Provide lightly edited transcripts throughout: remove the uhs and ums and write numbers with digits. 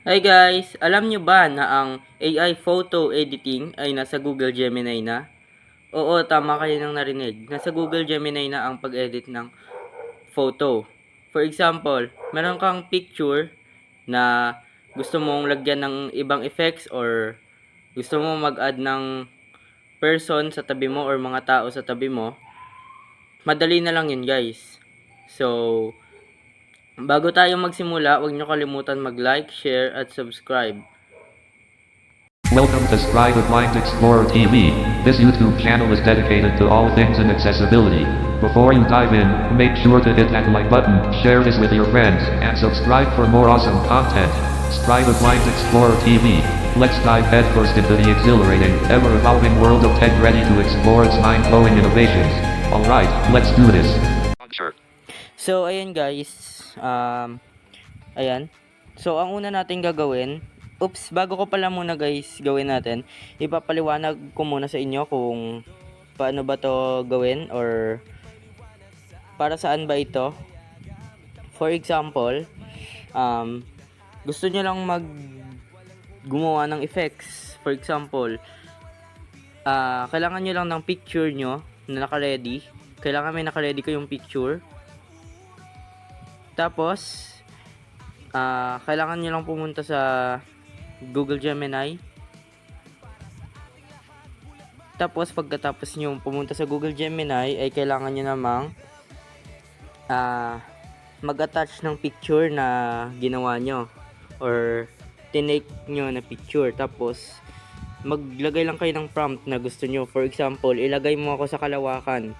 Hi guys! Alam nyo ba na ang AI photo editing ay nasa Google Gemini na? Oo, tama kayo nang narinig. Nasa Google Gemini na ang pag-edit ng photo. For example, meron kang picture na gusto mong lagyan ng ibang effects or gusto mong mag-add ng person sa tabi mo or mga tao sa tabi mo. Madali na lang yun guys. So, bago tayo magsimula, huwag nyo kalimutan mag-like, share, at subscribe. Welcome to Scribe of Mind Explorer TV. This YouTube channel is dedicated to all things in accessibility. Before you dive in, make sure to hit that like button, share this with your friends, and subscribe for more awesome content. Scribe of Mind Explorer TV. Let's dive headfirst into the exhilarating, ever-evolving world of tech, ready to explore its mind-blowing innovations. Alright, let's do this. Sure. So, ayan guys. Ayan. So, ang una natin gagawin, bago ko pala muna guys gawin natin, ipapaliwanag ko muna sa inyo kung paano ba to gawin or para saan ba ito. For example, gusto nyo lang gumawa ng effects. For example, kailangan nyo lang ng picture nyo na naka-ready. Kailangan may naka-ready kayong picture. Tapos, kailangan nyo lang pumunta sa Google Gemini. Tapos, pagkatapos nyo pumunta sa Google Gemini, ay kailangan nyo namang mag-attach ng picture na ginawa nyo or tinake nyo na picture. Tapos, maglagay lang kayo ng prompt na gusto nyo. For example, ilagay mo ako sa kalawakan.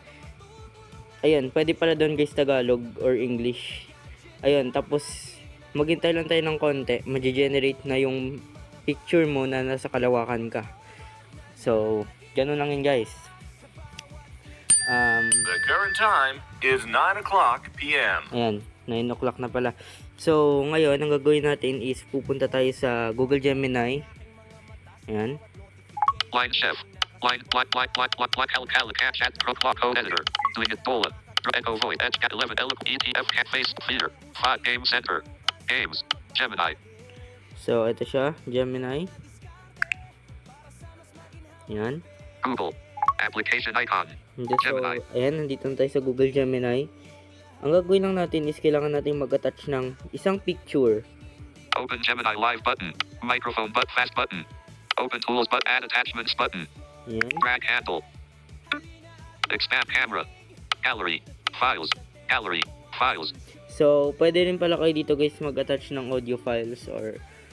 Ayan, pwede pala doon guys Tagalog or English. Ayun, tapos maghintay lang tayo ng konti, mag-generate na yung picture mo na nasa kalawakan ka. So, ganun lang yun guys. The current time is 9 o'clock p.m. Ayan, 9 o'clock na pala. So, ngayon, ang gagawin natin is pupunta tayo sa Google Gemini. Ayan. Line chef. Line chat code editor. Doing it Bola. Echo void edge cat 11 ETF cat face feeder. 5 game center. Games. Gemini. So, ito siya, Gemini. Ayan. Google. Application icon. Gemini. Ayan, nandito na tayo sa Google Gemini. Ang gagawin lang natin is kailangan natin mag-attach ng isang picture. Open Gemini live button. Microphone but fast button. Open tools but add attachments button. Ayan. Drag handle. Expand camera. Gallery. Files. Gallery. Files. So, pwede rin pala kayo dito guys mag-attach ng audio files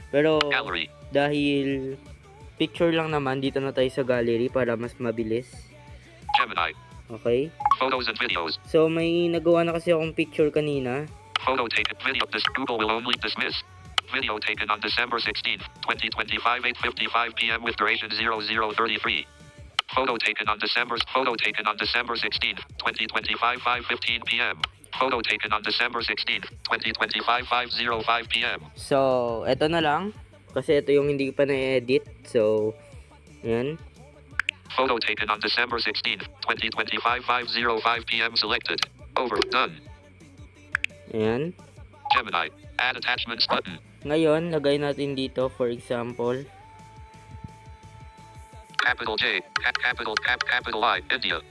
pero Gallery. dahil picture lang naman, dito na tayo sa gallery para mas mabilis. Gemini. Okay? Photos and videos. So, may nagawa na kasi akong picture kanina. Photo taken. Video. This Google will only dismiss. Video taken on December 16th, 2025, 8:55 p.m. with duration 0033. Photo taken on December 16th, 2025, 5:15 p.m. Photo taken on December 16th, 2025, 5:05 p.m. So, eto na lang. Kasi ito yung hindi pa na-edit. So, ayan. Photo taken on December 16th, 2025, 5:05 p.m. Selected. Over. Done. Ayan. Gemini. Add attachments button. Ngayon, lagay natin dito, for example. Capital J, capital I, India.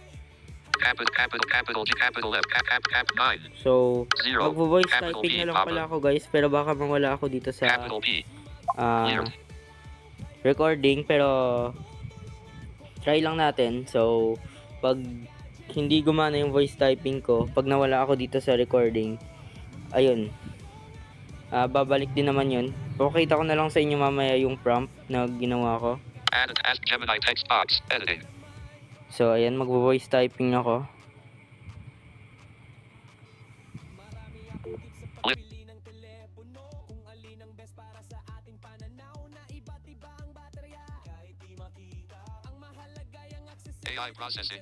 Capital G, capital F, cap 9. So, Zero. magvo-voice Capital typing P, na lang pala ako guys, pero baka mawala ako dito sa Capital P. recording, pero try lang natin. So, pag hindi gumana yung voice typing ko, pag nawala ako dito sa recording, ayun, babalik din naman yun. Pakita ko na lang sa inyo mamaya yung prompt na ginawa ko. Ask Gemini text box, editing. So, ayan, magvo-voice typing ako. AI processing.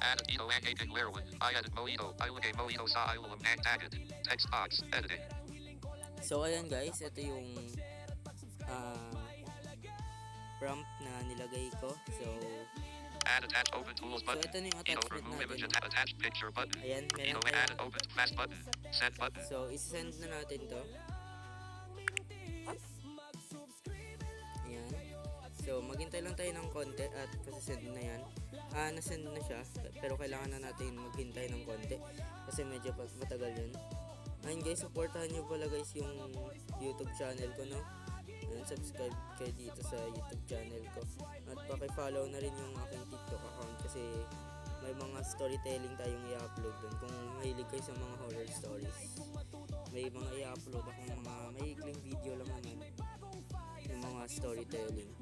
Add Ito Angking Lerwin. I added Moito. I look Moito sa Ilum Hang Tagged. Text box, editing. So, ayan guys, ito yung prompt na nilagay ko. So, add attach open tools button. So, ito na yung attachment remove natin. Image, attach picture button. Ayan, meron add tayong open fast button. Send button. So, isend na natin to. maghintay lang tayo ng konti at kasi-send na yan. Nasend na siya, pero kailangan na natin maghintay ng konti kasi medyo matagal yun. Ayun guys, supportahan nyo pala guys yung YouTube channel ko, no? Ayun, subscribe kayo dito sa YouTube channel ko. At paki-follow na rin yung aking TikTok account kasi may mga storytelling tayong i-upload dun. Kung mahilig kayo sa mga horror stories, may mga i-upload akong mga maikling video lang naman yung mga storytelling.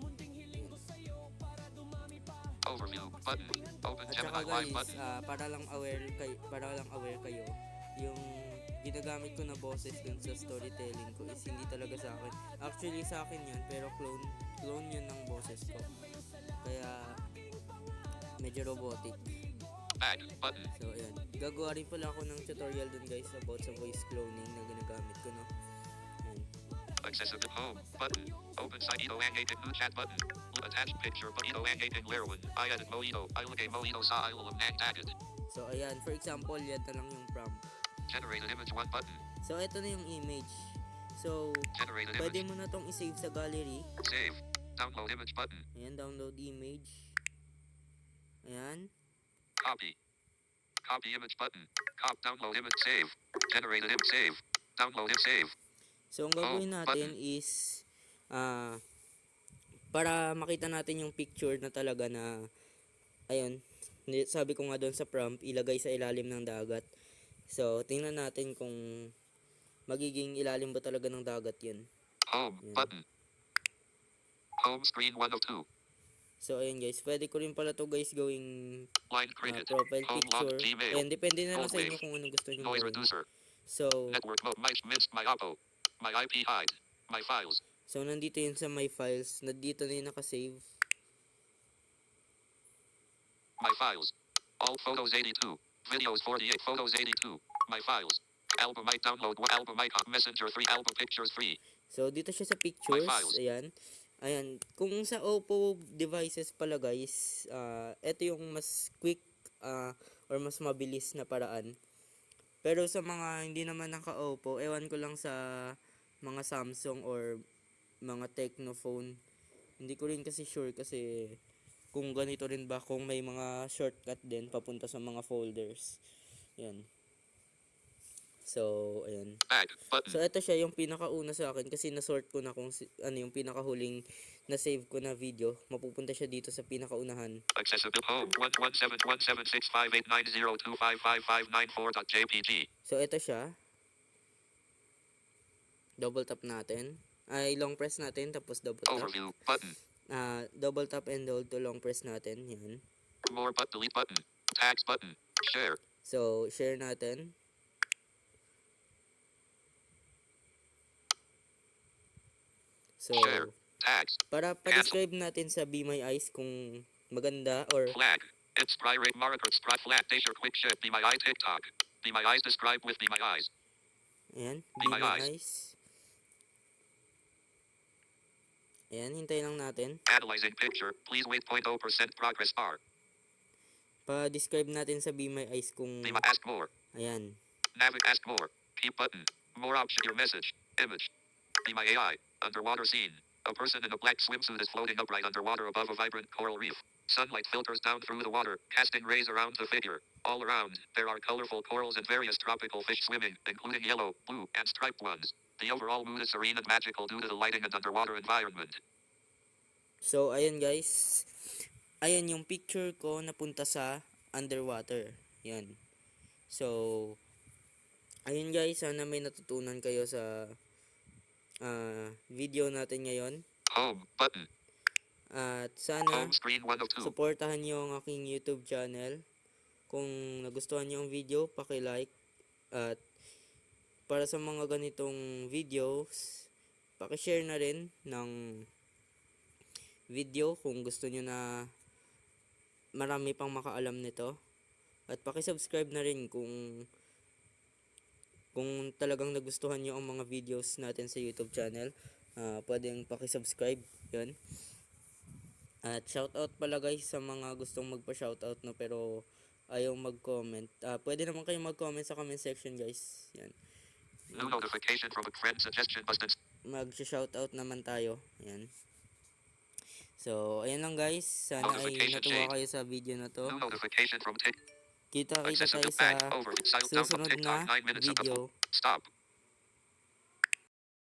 Ayun. Overview button. Open At saka Gemini Live guys, button. para lang aware kayo, yung ginagamit ko na boses dun sa storytelling ko is hindi talaga sa akin. Actually sa akin yun, pero clone yun ng boses ko. Kaya medyo robotic. Back button. So ayan, gagawa rin pala ako ng tutorial dun guys about sa voice cloning na ginagamit ko, no. Ayan. Accessible home button. Open site ito ang ating new chat button. Attached picture but ito ang ating Lerwin. I edit mo ito. Ilagay mo ito sa ilalim ng tagit. So ayan, for example, yan na lang yung prompt. Generated image 1 button. So ito na yung image. So Generated pwede image. mo na tong i-save sa gallery. Save. Download image button. Ayan, download image. Ayan. Copy. Copy image button. Download image. Save. Generated image. Save. Download it. Save. So ang gagawin natin is para makita natin yung picture na talaga na ayun, sabi ko nga doon sa prompt, ilagay sa ilalim ng dagat. So tingnan natin kung magiging ilalim ba talaga ng dagat yun. Home Ayan. button. Home screen 1 of 2. So ayun guys, pwede ko rin pala to guys gawing Line credit. profile Home picture. lock Gmail. Ayan, depende na lang sa Home inyo wave. kung anong gusto nyo Noise gawin. reducer. So, Network mode. My Oppo. My IP hide. My files. so nandito yun sa my files. Nandito na yun nakasave. My files. All photos 82. Videos 48. Photos 82. My files. Album I download. Album icon. Messenger 3. Album pictures free. So, dito siya sa pictures. My files. Ayan. Ayan. Kung sa Oppo devices pala guys, ito yung mas quick or mas mabilis na paraan. Pero sa mga hindi naman naka-Oppo, ewan ko lang sa mga Samsung or mga Tecno phone. Hindi ko rin kasi sure kasi kung ganito rin ba, kung may mga shortcut din papunta sa mga folders. Ayan. So, ayan. Back button. So, ito siya yung pinakauna sa akin kasi nasort ko na kung ano yung pinakahuling na-save ko na video. Mapupunta siya dito sa pinakaunahan. Accessible home 11717658902555594.jpg. So, ito siya. Double tap natin. Ay, long press natin, tapos double tap. Overview button. Double tap and hold to long press natin. Yan. More but delete button. Tags button. Share. So, share natin. So, Share. Tags. para pa-describe natin sa Be My Eyes kung maganda or Flag. It's Sprite Marker Sprite Flag. Dasher Quick Ship. Be My Eye TikTok. Be My Eyes described with Be My Eyes. ayan, Be Be My My Eyes. Eyes. Ayan, hintayin lang natin. Analyzing picture. Please wait 0.0% progress bar. Pa-describe natin sa Be My Eyes kung Be My Ask More. ayan. Navig Ask More. Keep button. More option. Your message. Image. Be My AI. Underwater scene. A person in a black swimsuit is floating upright underwater above a vibrant coral reef. Sunlight filters down through the water, casting rays around the figure. All around, there are colorful corals and various tropical fish swimming, including yellow, blue, and striped ones. The overall mood is serene and magical due to the lighting and underwater environment. So, ayan guys. Ayan yung picture ko napunta sa underwater. Yan. So, ayun guys. Sana may natutunan kayo sa video natin ngayon. Home button. At sana Home screen 1 of 2. supportahan nyo ang aking YouTube channel. Kung nagustuhan nyo ang video, paki-like. At para sa mga ganitong videos, paki-share na rin ng video kung gusto nyo na marami pang makaalam nito. At paki-subscribe na rin kung talagang nagustuhan nyo ang mga videos natin sa YouTube channel. Pwedeng paki-subscribe. Yun. At shoutout pala guys sa mga gustong magpa-shoutout no pero ayaw mag-comment. Pwede naman kayong mag-comment sa comment section guys. Yan. New notification from a friend suggestion button. Mag-shoutout naman tayo. Yan. So, ayan lang guys. Sana ay Notification natuwa shade. kayo sa video na to. New notification from Tik. Kita-kita tayo Accessible sa back over. Silent down from susunod TikTok. na 9 minutes ago. video. Stop.